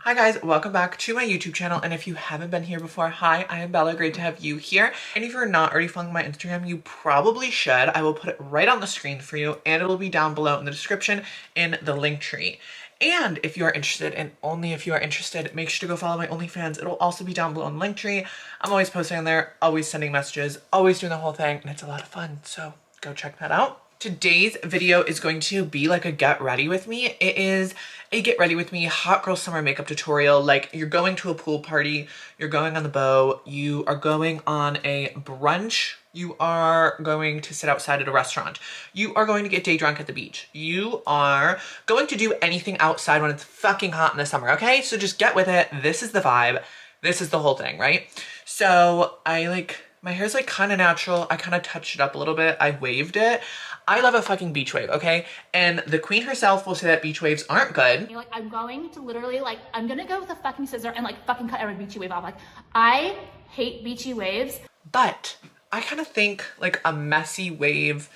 Hi guys, welcome back to my YouTube channel, and if you haven't been here before, hi, I am Bella, great to have you here. And if you're not already following my Instagram, you probably should. I will put it right on the screen for you, and it'll be down below in the description in the link tree. And if you are interested, and only if you are interested, make sure to go follow my OnlyFans. It'll also be down below in the link tree. I'm always posting on there, always sending messages, always doing the whole thing, and it's a lot of fun, so go check that out. Today's video is going to be like a get ready with me. It is a get ready with me hot girl summer makeup tutorial. Like, you're going to a pool party, you're going on the boat, you are going on a brunch, you are going to sit outside at a restaurant, you are going to get day drunk at the beach, you are going to do anything outside when it's fucking hot in the summer, okay? So just get with it. This is the vibe. This is the whole thing, right? So my hair's like kind of natural. I kind of touched it up a little bit. I waved it. I love a fucking beach wave, okay? And the queen herself will say that beach waves aren't good. Like, I'm going to literally, like, I'm gonna go with a fucking scissor and like fucking cut every beachy wave off. Like, I hate beachy waves. But I kind of think like a messy wave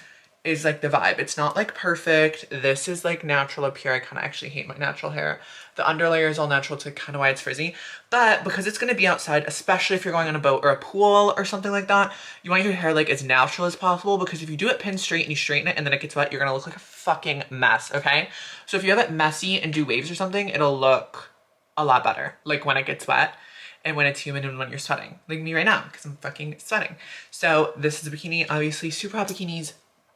is like the vibe. It's not like perfect. This is like natural up here. I kind of actually hate my natural hair. The underlayer is all natural, to kind of why it's frizzy. But because it's going to be outside, especially if you're going on a boat or a pool or something like that, you want your hair like as natural as possible, because if you do it pin straight and you straighten it and then it gets wet, you're going to look like a fucking mess, okay? So if you have it messy and do waves or something, it'll look a lot better, like when it gets wet and when it's humid and when you're sweating. Like me right now, because I'm fucking sweating. So this is a bikini, obviously super hot bikinis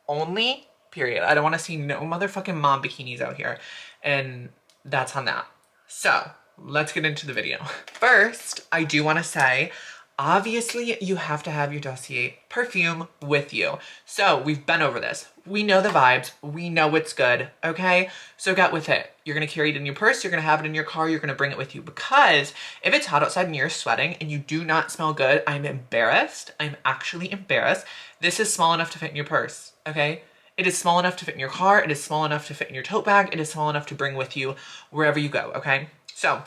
only, period. I don't want to see no motherfucking mom bikinis out here, and that's on that. So let's get into the video. First, I do want to say, obviously you have to have your Dossier perfume with you. So we've been over this. We know the vibes. We know what's good, okay? So get with it. You're going to carry it in your purse. You're going to have it in your car. You're going to bring it with you, because if it's hot outside and you're sweating and you do not smell good, I'm embarrassed. I'm actually embarrassed. This is small enough to fit in your purse, okay? It is small enough to fit in your car. It is small enough to fit in your tote bag. It is small enough to bring with you wherever you go, okay? So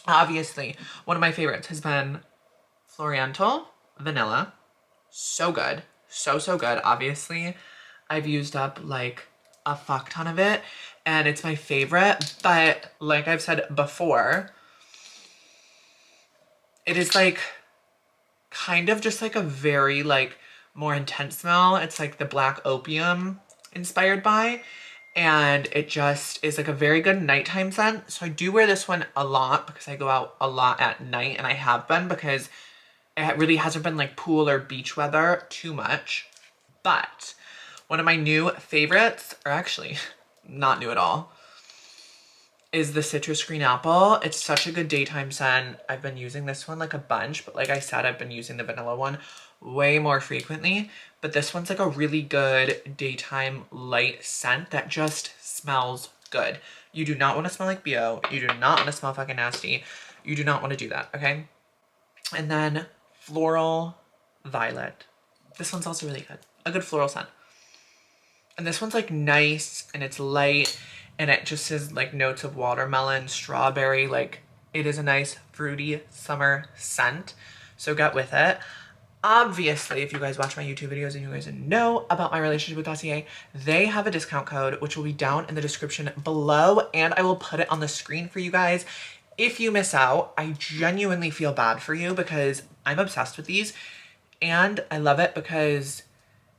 obviously one of my favorites has been Floriantel Vanilla. So good. So good. Obviously, I've used up like a fuck ton of it, and it's my favorite. But like I've said before, it is like kind of just like a very like more intense smell. It's like the black opium inspired by, and it just is like a very good nighttime scent. So I do wear this one a lot because I go out a lot at night, and I have been, because it really hasn't been like pool or beach weather too much. But one of my new favorites, or actually not new at all, is the Citrus Green Apple. It's such a good daytime scent. I've been using this one like a bunch, but like I said, I've been using the vanilla one way more frequently. But this one's like a really good daytime light scent that just smells good. You do not want to smell like BO. You do not want to smell fucking nasty. You do not want to do that, okay? And then Floral Violet. This one's also really good. A good floral scent. And this one's like nice and it's light, and it just has like notes of watermelon, strawberry. Like, it is a nice fruity summer scent. So get with it. Obviously, if you guys watch my YouTube videos and you guys know about my relationship with Dossier, they have a discount code, which will be down in the description below, and I will put it on the screen for you guys. If you miss out, I genuinely feel bad for you, because I'm obsessed with these, and I love it because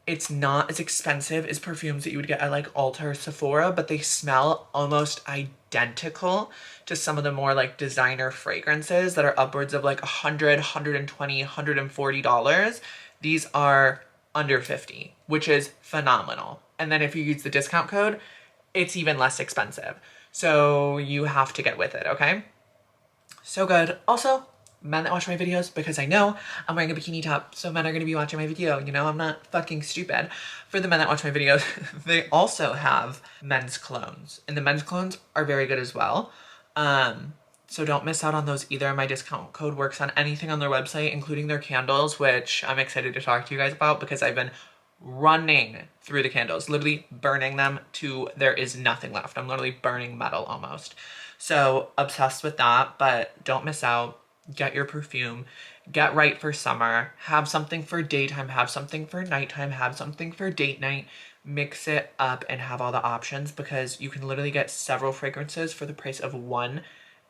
it's not as expensive as perfumes that you would get at like Ulta or Sephora, but they smell almost identical to some of the more like designer fragrances that are upwards of like $100, $120, $140. These are under 50, which is phenomenal. And then if you use the discount code, it's even less expensive. So you have to get with it, okay? So good. Also, men that watch my videos, because I know I'm wearing a bikini top, so men are going to be watching my video, you know? I'm not fucking stupid. For the men that watch my videos, they also have men's colognes, and the men's colognes are very good as well. So don't miss out on those either. My discount code works on anything on their website, including their candles, which I'm excited to talk to you guys about, because I've been running through the candles, literally burning them to there is nothing left. I'm literally burning metal almost. So obsessed with that, but don't miss out. Get your perfume, get right for summer, have something for daytime, have something for nighttime, have something for date night, mix it up and have all the options, because you can literally get several fragrances for the price of one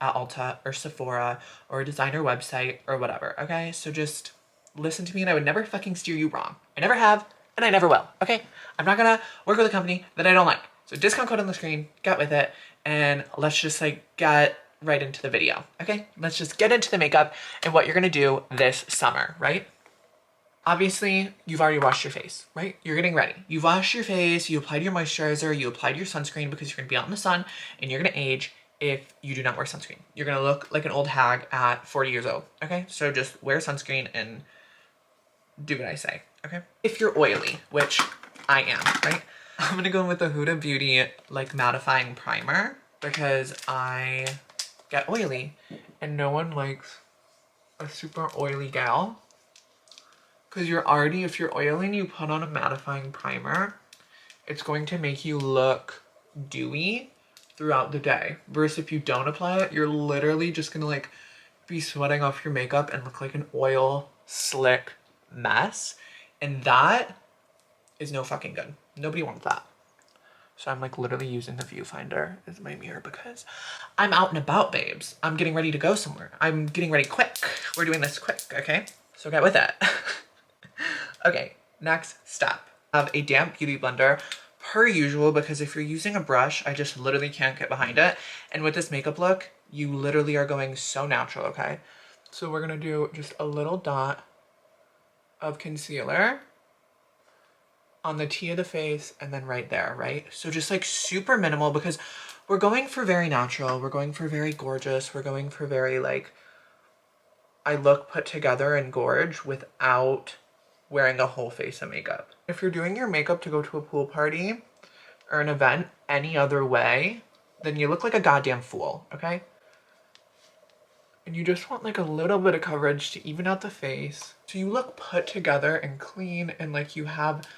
at Ulta or Sephora or a designer website or whatever, okay? So just listen to me and I would never fucking steer you wrong. I never have and I never will, okay? I'm not gonna work with a company that I don't like. So discount code on the screen, get with it, and let's just like get right into the video, okay? Let's just get into the makeup and what you're gonna do this summer, right? Obviously, you've already washed your face, right? You're getting ready. You've washed your face, you applied your moisturizer, you applied your sunscreen because you're gonna be out in the sun and you're gonna age if you do not wear sunscreen. You're gonna look like an old hag at 40 years old, okay? So just wear sunscreen and do what I say, okay? If you're oily, which I am, right? I'm gonna go in with the Huda Beauty like mattifying primer because I get oily and no one likes a super oily gal. Because you're already, if you're oily and you put on a mattifying primer, it's going to make you look dewy throughout the day. Versus if you don't apply it, you're literally just gonna like be sweating off your makeup and look like an oil slick mess. And that is no fucking good. Nobody wants that. So I'm like literally using the viewfinder as my mirror because I'm out and about, babes. I'm getting ready to go somewhere. I'm getting ready quick. We're doing this quick, okay? So get with it. Okay, next step. I have a damp beauty blender per usual because if you're using a brush, I just literally can't get behind it. And with this makeup look, you literally are going so natural, okay? So we're gonna do just a little dot of concealer on the T of the face and then right there, right? So just like super minimal because we're going for very natural. We're going for very gorgeous. We're going for very like, I look put together and gorge without wearing a whole face of makeup. If you're doing your makeup to go to a pool party or an event any other way, then you look like a goddamn fool, okay? And you just want like a little bit of coverage to even out the face. So you look put together and clean and like you have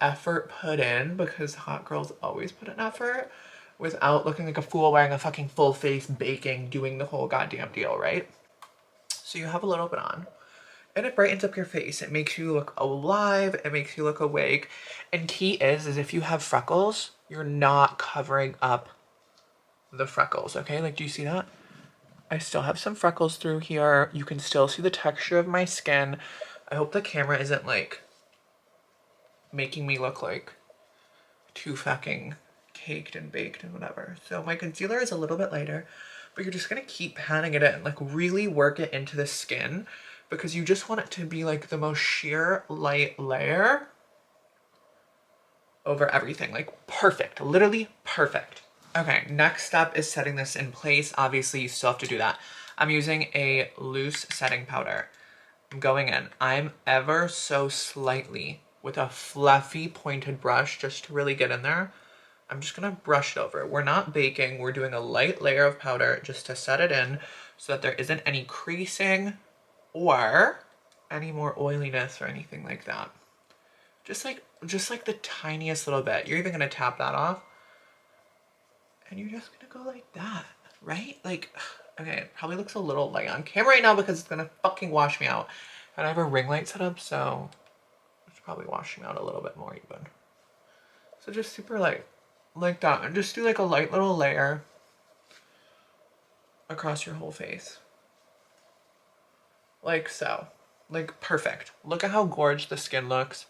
effort put in because hot girls always put in effort without looking like a fool wearing a fucking full face baking, doing the whole goddamn deal, right? So you have a little bit on. And it brightens up your face. It makes you look alive. It makes you look awake. And key is if you have freckles, you're not covering up the freckles, okay? Like, do you see that? I still have some freckles through here. You can still see the texture of my skin. I hope the camera isn't, like, making me look, like, too fucking caked and baked and whatever. So my concealer is a little bit lighter, but you're just gonna keep patting it in. Like, really work it into the skin because you just want it to be like the most sheer light layer over everything. Like perfect, literally perfect. Okay, next step is setting this in place. Obviously you still have to do that. I'm using a loose setting powder. I'm going in. I'm ever so slightly with a fluffy pointed brush just to really get in there. I'm just gonna brush it over. We're not baking, we're doing a light layer of powder just to set it in so that there isn't any creasing or any more oiliness or anything like that. Just like the tiniest little bit. You're even gonna tap that off and you're just gonna go like that, right? Like, okay, it probably looks a little light on camera right now because it's gonna fucking wash me out. And I have a ring light set up, so it's probably washing me out a little bit more even. So just super light, like that. And just do like a light little layer across your whole face. Like so. Like perfect. Look at how gorgeous the skin looks.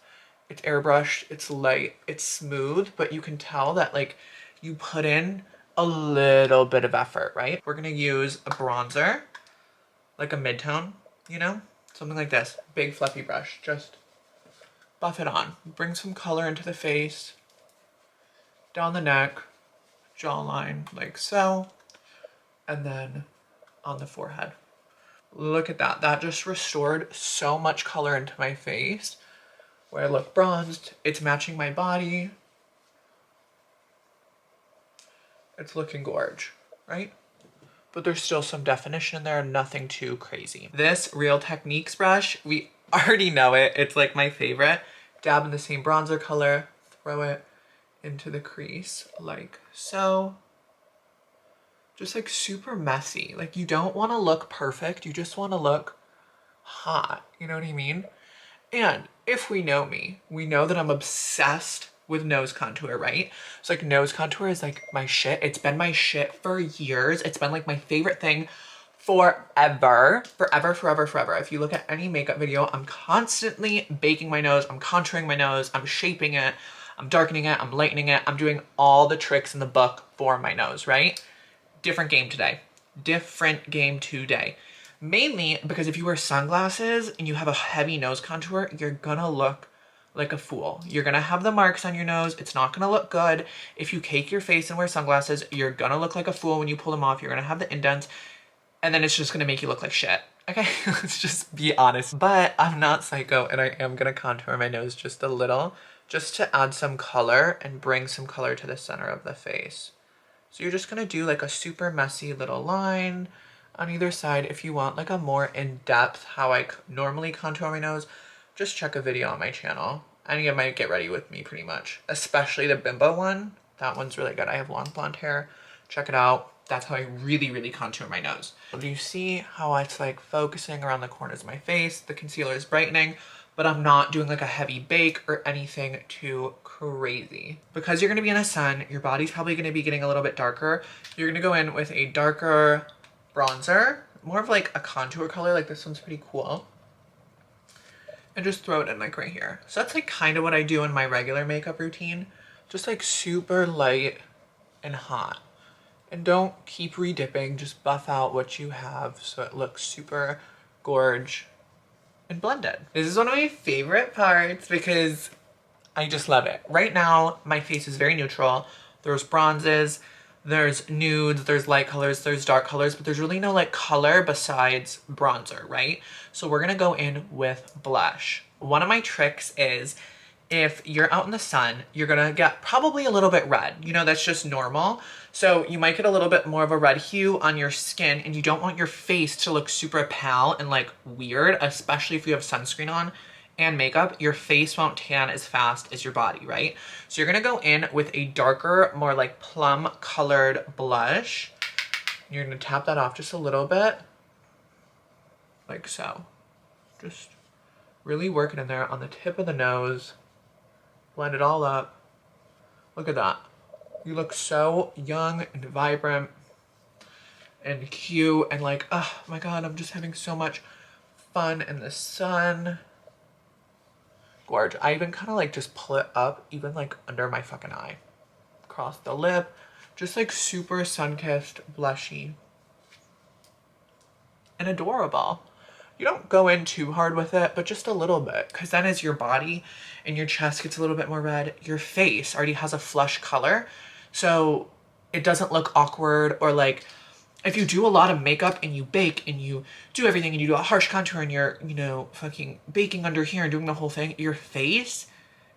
It's airbrushed, it's light, it's smooth, but you can tell that like you put in a little bit of effort, right? We're gonna use a bronzer, like a mid-tone, you know? Something like this. Big fluffy brush. Just buff it on. Bring some color into the face, down the neck, jawline, like so, and then on the forehead. Look at that. That just restored so much color into my face where I look bronzed. It's matching my body. It's looking gorge, right? But there's still some definition in there, nothing too crazy. This Real Techniques brush, we already know it. It's like my favorite. Dab in the same bronzer color, throw it into the crease like so. Just like super messy. Like you don't want to look perfect. You just want to look hot. You know what I mean? And if we know me, we know that I'm obsessed with nose contour, right? So like nose contour is like my shit. It's been my shit for years. It's been like my favorite thing forever, forever, forever, forever. If you look at any makeup video, I'm constantly baking my nose. I'm contouring my nose. I'm shaping it. I'm darkening it. I'm lightening it. I'm doing all the tricks in the book for my nose, right? Different game today. Different game today. Mainly because if you wear sunglasses and you have a heavy nose contour, you're gonna look like a fool. You're gonna have the marks on your nose. It's not gonna look good. If you cake your face and wear sunglasses, you're gonna look like a fool when you pull them off. You're gonna have the indents, and then it's just gonna make you look like shit. Okay, let's just be honest. But I'm not psycho, and I am gonna contour my nose just a little, just to add some color and bring some color to the center of the face. So you're just gonna do like a super messy little line on either side. If you want like a more in-depth how I normally contour my nose, just check a video on my channel. Any of my Get Ready With Me pretty much, especially the bimbo one. That one's really good. I have long blonde hair. Check it out. That's how I really, really contour my nose. Do you see how it's like focusing around the corners of my face? The concealer is brightening, but I'm not doing like a heavy bake or anything too crazy. Because you're gonna be in the sun, your body's probably gonna be getting a little bit darker. You're gonna go in with a darker bronzer, more of like a contour color, like this one's pretty cool. And just throw it in like right here. So that's like kind of what I do in my regular makeup routine. Just like super light and hot. And don't keep re-dipping, just buff out what you have so it looks super gorge and blended. This is one of my favorite parts because I just love it. Right now, my face is very neutral. There's bronzes, there's nudes, there's light colors, there's dark colors, but there's really no like color besides bronzer, right? So we're gonna go in with blush. One of my tricks is if you're out in the sun, you're gonna get probably a little bit red. You know, that's just normal. So you might get a little bit more of a red hue on your skin, and you don't want your face to look super pale and like weird, especially if you have sunscreen on and makeup. Your face won't tan as fast as your body, right? So you're gonna go in with a darker, more like plum colored blush. You're gonna tap that off just a little bit, like so. Just really work it in there on the tip of the nose. Blend it all up. Look at that. You look so young and vibrant and cute and like, oh my God, I'm just having so much fun in the sun. Gorge. I even kind of like just pull it up even like under my fucking eye. Across the lip. Just like super sun-kissed, blushy. And adorable. You don't go in too hard with it, but just a little bit. Because then as your body and your chest gets a little bit more red, your face already has a flush color. So it doesn't look awkward, or like if you do a lot of makeup and you bake and you do everything and you do a harsh contour and you're, you know, fucking baking under here and doing the whole thing, your face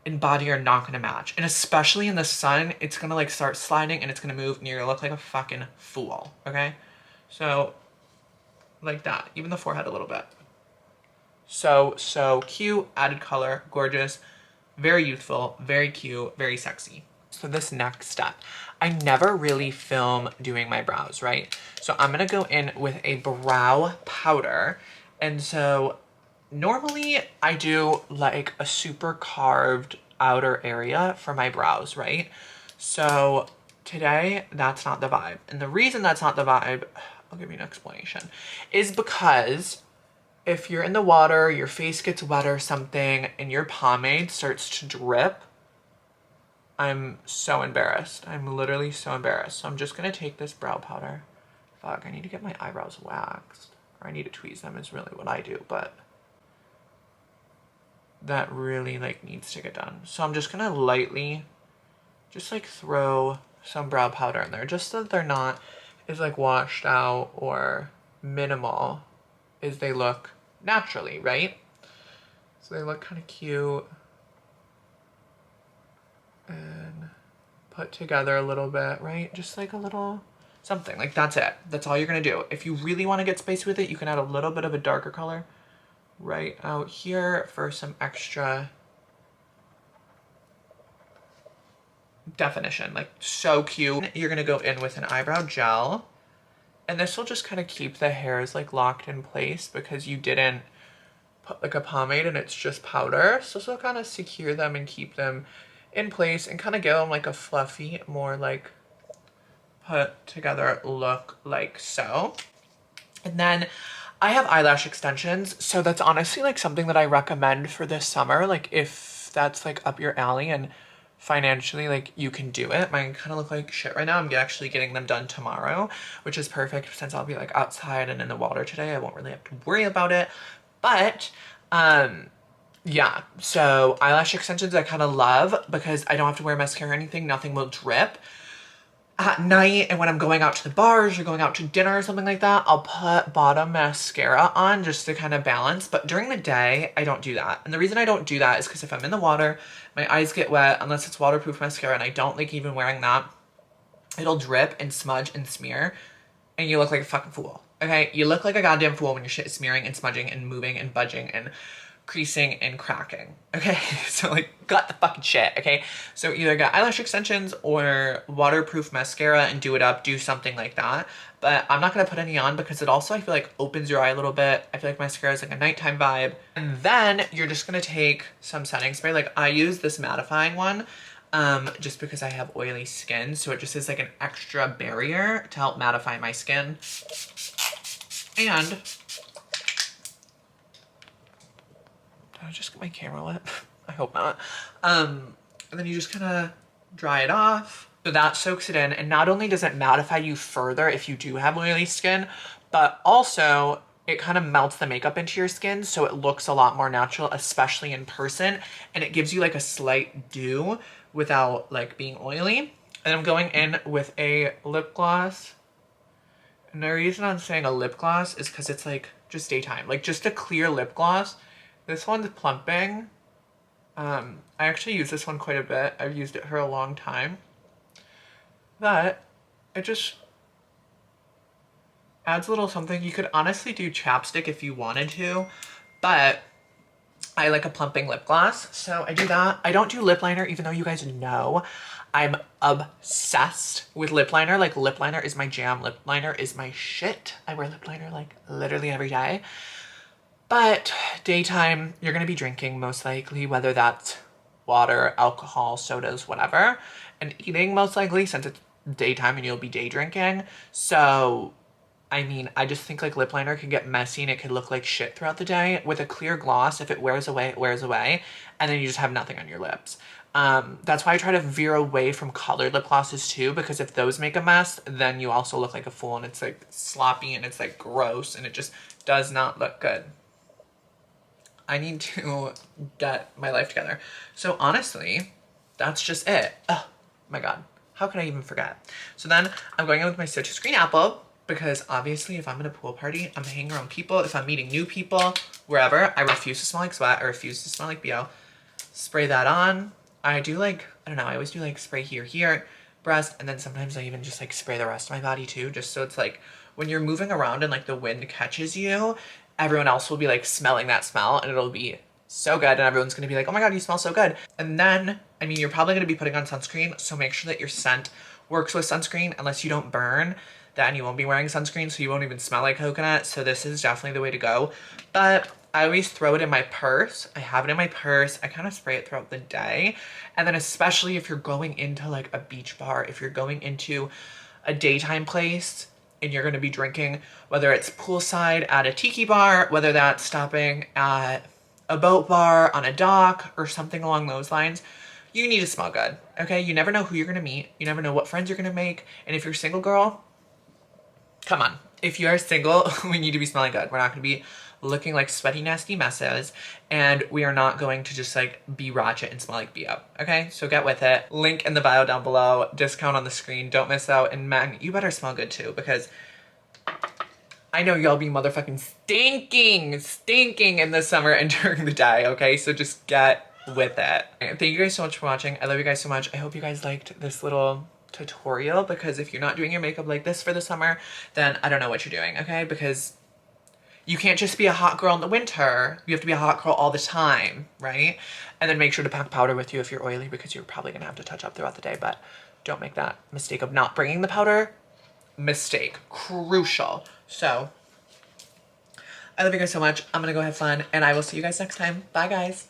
and body are not gonna match. And especially in the sun, it's gonna like start sliding and it's gonna move and you're gonna look like a fucking fool, okay? So like that, even the forehead a little bit. So cute, added color, gorgeous, very youthful, very cute, very sexy. So this next step, I never really film doing my brows, right? So I'm gonna go in with a brow powder. And so normally I do like a super carved outer area for my brows, right? So today, that's not the vibe. And the reason that's not the vibe, I'll give you an explanation, is because if you're in the water, your face gets wet or something, and your pomade starts to drip, I'm so embarrassed. I'm literally so embarrassed. So I'm just gonna take this brow powder. Fuck, I need to get my eyebrows waxed. Or I need to tweeze them is really what I do, but that really like needs to get done. So I'm just gonna lightly just like throw some brow powder in there, just so that they're not as like washed out or minimal as they look naturally, right? So they look kind of cute and put together a little bit, right? Just like a little something, like that's it. That's all you're gonna do. If you really want to get spicy with it, you can add a little bit of a darker color right out here for some extra definition. Like so cute. You're gonna go in with an eyebrow gel, and this will just kind of keep the hairs like locked in place because you didn't put like a pomade and it's just powder. So this will kind of secure them and keep them in place and kind of give them like a fluffy, more like put together look like so. And then I have eyelash extensions, so that's honestly like something that I recommend for this summer. Like if that's like up your alley and financially like you can do it. Mine kind of look like shit right now. I'm actually getting them done tomorrow, which is perfect since I'll be like outside and in the water today. I won't really have to worry about it. But yeah, so eyelash extensions I kind of love because I don't have to wear mascara or anything. Nothing will drip. At night and when I'm going out to the bars or going out to dinner or something like that, I'll put bottom mascara on just to kind of balance. But during the day, I don't do that. And the reason I don't do that is because if I'm in the water, my eyes get wet unless it's waterproof mascara and I don't like even wearing that. It'll drip and smudge and smear and you look like a fucking fool. Okay? You look like a goddamn fool when your shit is smearing and smudging and moving and budging and creasing and cracking. Okay, so like got the fucking shit. Okay, so either get eyelash extensions or waterproof mascara and do it up, do something like that. But I'm not gonna put any on because it also I feel like opens your eye a little bit. I feel like mascara is like a nighttime vibe. And then you're just gonna take some setting spray. Like I use this mattifying one just because I have oily skin, so it just is like an extra barrier to help mattify my skin. And did I just get my camera wet? I hope not. And then you just kind of dry it off. So that soaks it in. And not only does it mattify you further if you do have oily skin, but also it kind of melts the makeup into your skin. So it looks a lot more natural, especially in person. And it gives you like a slight dew without like being oily. And I'm going in with a lip gloss. And the reason I'm saying a lip gloss is because it's like just daytime. Like just a clear lip gloss. This one's plumping. I actually use this one quite a bit. I've used it for a long time. But it just adds a little something. You could honestly do chapstick if you wanted to, but I like a plumping lip gloss, so I do that. I don't do lip liner, even though you guys know I'm obsessed with lip liner. Like lip liner is my jam. Lip liner is my shit. I wear lip liner like literally every day. But daytime, you're gonna be drinking most likely, whether that's water, alcohol, sodas, whatever, and eating most likely since it's daytime and you'll be day drinking. So, I mean, I just think like lip liner can get messy and it could look like shit throughout the day. With a clear gloss, if it wears away, it wears away, and then you just have nothing on your lips. That's why I try to veer away from colored lip glosses too, because if those make a mess, then you also look like a fool and it's like sloppy and it's like gross and it just does not look good. I need to get my life together. So honestly, that's just it. Oh my God, how could I even forget? So then I'm going in with my citrus green apple because obviously if I'm in a pool party, I'm hanging around people. If I'm meeting new people, wherever, I refuse to smell like sweat. I refuse to smell like BO. Spray that on. I do like, I don't know, I always do like spray here, breast, and then sometimes I even just like spray the rest of my body too, just so it's like when you're moving around and like the wind catches you, everyone else will be like smelling that smell and it'll be so good and everyone's gonna be like, oh my God, you smell so good. And then, I mean, you're probably gonna be putting on sunscreen, so make sure that your scent works with sunscreen unless you don't burn. Then you won't be wearing sunscreen, so you won't even smell like coconut. So this is definitely the way to go. But I always throw it in my purse. I have it in my purse. I kind of spray it throughout the day. And then especially if you're going into like a beach bar, if you're going into a daytime place, and you're going to be drinking, whether it's poolside at a tiki bar, whether that's stopping at a boat bar on a dock or something along those lines, you need to smell good, okay? You never know who you're going to meet. You never know what friends you're going to make. And if you're a single girl, come on. If you're single, we need to be smelling good. We're not going to be looking like sweaty, nasty messes. And we are not going to just like be ratchet and smell like BO. Okay, so get with it. Link in the bio down below. Discount on the screen. Don't miss out. And Meg, you better smell good too, because I know y'all be motherfucking stinking in the summer and during the day. Okay, so just get with it. Thank you guys so much for watching. I love you guys so much. I hope you guys liked this little tutorial, because if you're not doing your makeup like this for the summer, then I don't know what you're doing, okay? Because you can't just be a hot girl in the winter. You have to be a hot girl all the time, right? And then make sure to pack powder with you if you're oily, because you're probably gonna have to touch up throughout the day, but don't make that mistake of not bringing the powder. Mistake. Crucial. So, I love you guys so much. I'm gonna go have fun, and I will see you guys next time. Bye, guys.